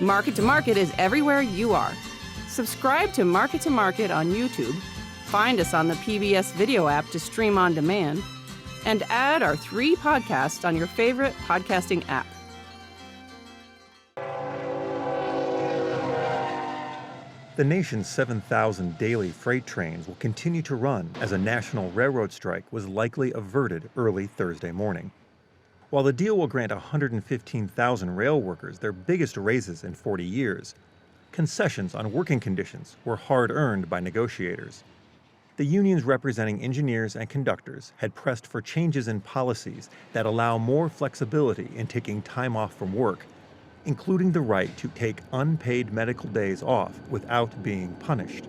Market to Market is everywhere you are. Subscribe to Market on YouTube, find us on the PBS video app to stream on demand, and add our 3 podcasts on your favorite podcasting app. The nation's 7,000 daily freight trains will continue to run as a national railroad strike was likely averted early Thursday morning. While the deal will grant 115,000 rail workers their biggest raises in 40 years, concessions on working conditions were hard-earned by negotiators. The unions representing engineers and conductors had pressed for changes in policies that allow more flexibility in taking time off from work, including the right to take unpaid medical days off without being punished.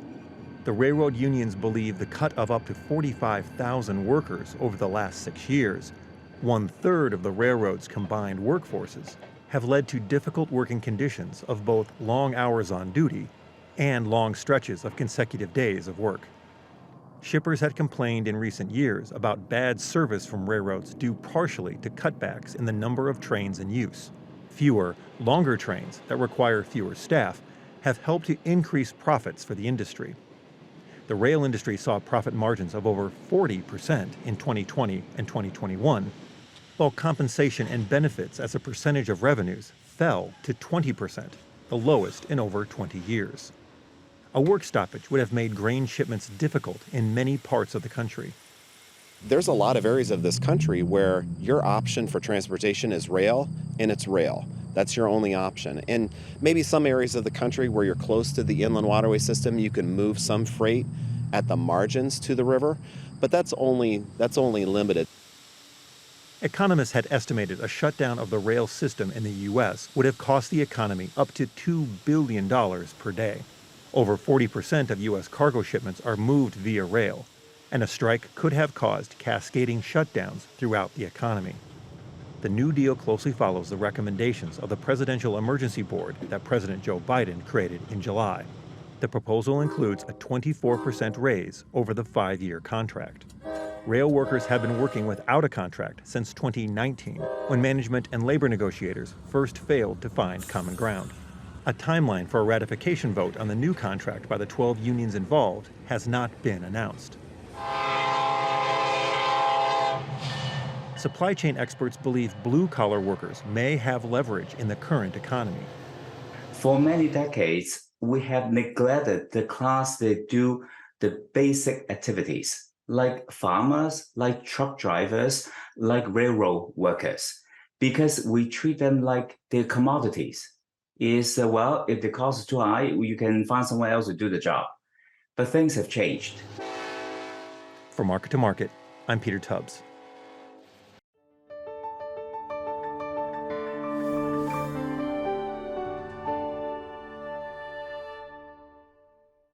The railroad unions believe the cut of up to 45,000 workers over the last 6 years, 1/3 of the railroad's combined workforces, have led to difficult working conditions of both long hours on duty and long stretches of consecutive days of work. Shippers had complained in recent years about bad service from railroads due partially to cutbacks in the number of trains in use. Fewer, longer trains that require fewer staff have helped to increase profits for the industry. The rail industry saw profit margins of over 40% in 2020 and 2021, while compensation and benefits as a percentage of revenues fell to 20%, the lowest in over 20 years. A work stoppage would have made grain shipments difficult in many parts of the country. There's a lot of areas of this country where your option for transportation is rail, and it's rail. That's your only option. And maybe some areas of the country where you're close to the inland waterway system, you can move some freight at the margins to the river, but that's only limited. Economists had estimated a shutdown of the rail system in the U.S. would have cost the economy up to $2 billion per day. Over 40% of U.S. cargo shipments are moved via rail, and a strike could have caused cascading shutdowns throughout the economy. The New Deal closely follows the recommendations of the Presidential Emergency Board that President Joe Biden created in July. The proposal includes a 24% raise over the 5-year contract. Rail workers have been working without a contract since 2019, when management and labor negotiators first failed to find common ground. A timeline for a ratification vote on the new contract by the 12 unions involved has not been announced. Supply chain experts believe blue-collar workers may have leverage in the current economy. For many decades, we have neglected the class that do the basic activities, like farmers, like truck drivers, like railroad workers, because we treat them like they're commodities. If the cost is too high, you can find someone else to do the job. But things have changed. For Market to Market, I'm Peter Tubbs.